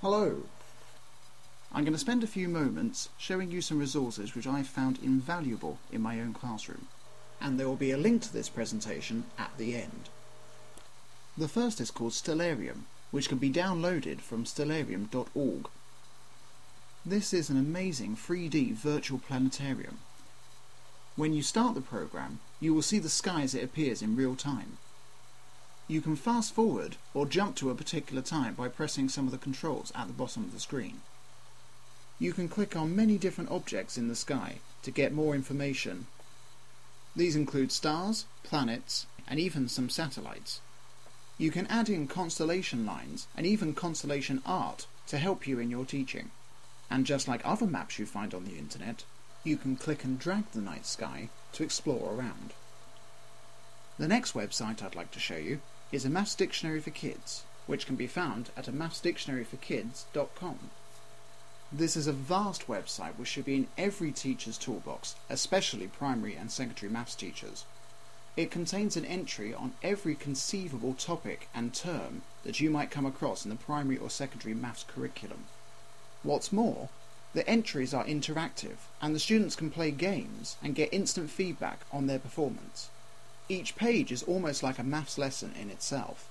Hello! I'm going to spend a few moments showing you some resources which I've found invaluable in my own classroom, and there will be a link to this presentation at the end. The first is called Stellarium, which can be downloaded from stellarium.org. This is an amazing 3D virtual planetarium. When you start the program, you will see the sky as it appears in real time. You can fast forward or jump to a particular time by pressing some of the controls at the bottom of the screen. You can click on many different objects in the sky to get more information. These include stars, planets, and even some satellites. You can add in constellation lines and even constellation art to help you in your teaching. And just like other maps you find on the internet, you can click and drag the night sky to explore around. The next website I'd like to show you is a maths dictionary for kids, which can be found at mathsdictionaryforkids.com. This is a vast website which should be in every teacher's toolbox, especially primary and secondary maths teachers. It contains an entry on every conceivable topic and term that you might come across in the primary or secondary maths curriculum. What's more, the entries are interactive and the students can play games and get instant feedback on their performance. Each page is almost like a maths lesson in itself.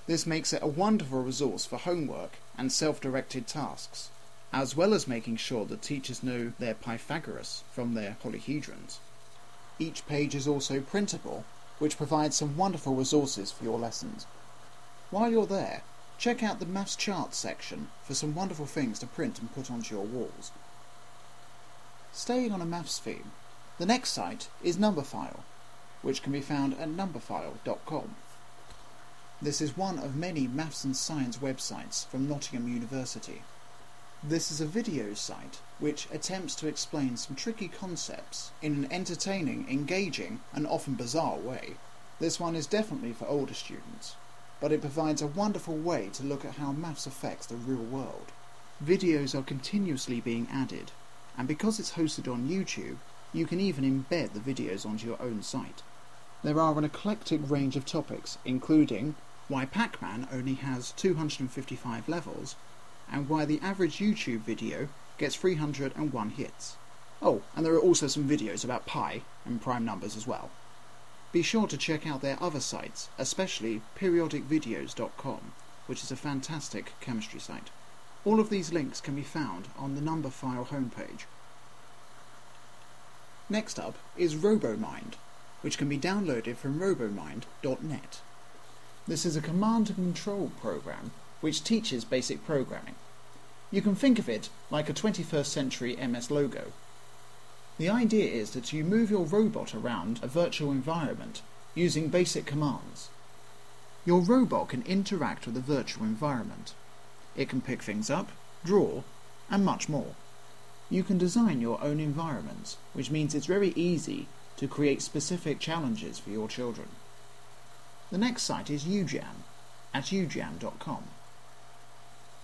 This makes it a wonderful resource for homework and self-directed tasks, as well as making sure that teachers know their Pythagoras from their polyhedrons. Each page is also printable, which provides some wonderful resources for your lessons. While you're there, check out the Maths Charts section for some wonderful things to print and put onto your walls. Staying on a maths theme, the next site is Numberphile, which can be found at numberphile.com. This is one of many maths and science websites from Nottingham University. This is a video site which attempts to explain some tricky concepts in an entertaining, engaging and often bizarre way. This one is definitely for older students, but it provides a wonderful way to look at how maths affects the real world. Videos are continuously being added, and because it's hosted on YouTube, you can even embed the videos onto your own site. There are an eclectic range of topics, including why Pac-Man only has 255 levels, and why the average YouTube video gets 301 hits. Oh, and there are also some videos about pi and prime numbers as well. Be sure to check out their other sites, especially periodicvideos.com, which is a fantastic chemistry site. All of these links can be found on the Numberphile homepage. Next up is RoboMind, which can be downloaded from robomind.net. This is a command and control program which teaches basic programming. You can think of it like a 21st century MS logo. The idea is that you move your robot around a virtual environment using basic commands. Your robot can interact with the virtual environment. It can pick things up, draw, and much more. You can design your own environments, which means it's very easy to create specific challenges for your children. The next site is UJam, at ujam.com.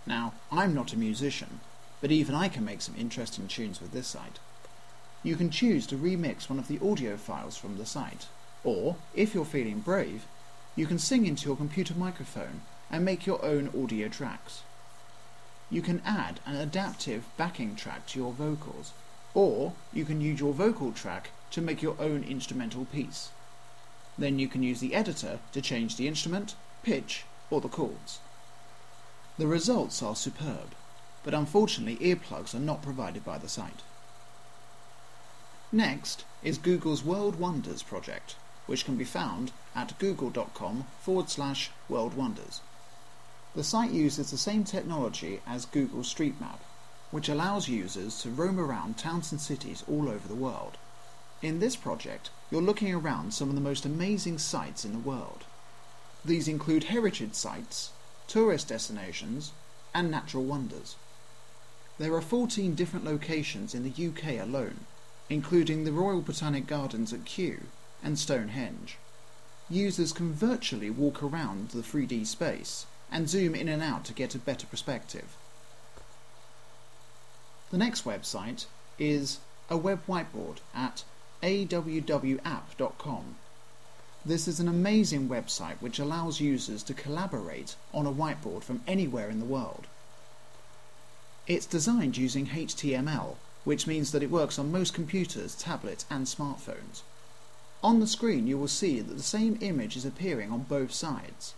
Now, I'm not a musician, but even I can make some interesting tunes with this site. You can choose to remix one of the audio files from the site, or, if you're feeling brave, you can sing into your computer microphone and make your own audio tracks. You can add an adaptive backing track to your vocals, or you can use your vocal track to make your own instrumental piece. Then you can use the editor to change the instrument, pitch, or the chords. The results are superb, but unfortunately earplugs are not provided by the site. Next is Google's World Wonders project, which can be found at google.com/World Wonders. The site uses the same technology as Google Street Map, which allows users to roam around towns and cities all over the world. In this project, you're looking around some of the most amazing sites in the world. These include heritage sites, tourist destinations, and natural wonders. There are 14 different locations in the UK alone, including the Royal Botanic Gardens at Kew and Stonehenge. Users can virtually walk around the 3D space and zoom in and out to get a better perspective. The next website is a web whiteboard at awwapp.com. This is an amazing website which allows users to collaborate on a whiteboard from anywhere in the world. It's designed using HTML, which means that it works on most computers, tablets and smartphones. On the screen you will see that the same image is appearing on both sides.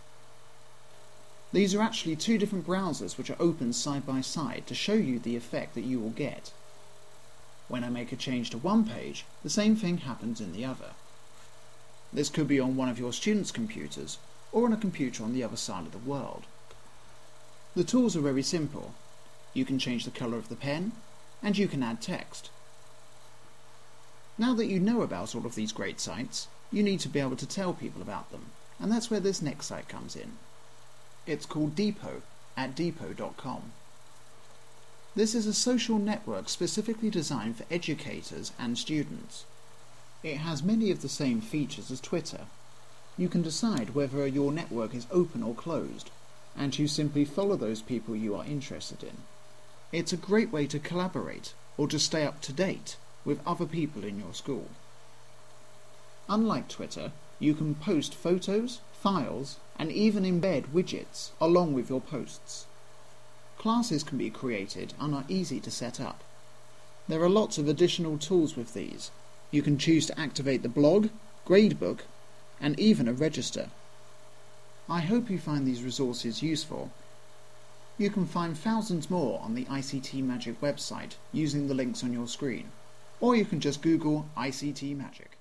These are actually two different browsers which are open side by side to show you the effect that you will get. When I make a change to one page, the same thing happens in the other. This could be on one of your students' computers, or on a computer on the other side of the world. The tools are very simple. You can change the colour of the pen, and you can add text. Now that you know about all of these great sites, you need to be able to tell people about them, and that's where this next site comes in. It's called Depot, at depot.com. This is a social network specifically designed for educators and students. It has many of the same features as Twitter. You can decide whether your network is open or closed, and you simply follow those people you are interested in. It's a great way to collaborate, or to stay up to date with other people in your school. Unlike Twitter, you can post photos, files, and even embed widgets along with your posts. Classes can be created and are easy to set up. There are lots of additional tools with these. You can choose to activate the blog, gradebook, and even a register. I hope you find these resources useful. You can find thousands more on the ICTmagic website using the links on your screen, or you can just Google ICTmagic.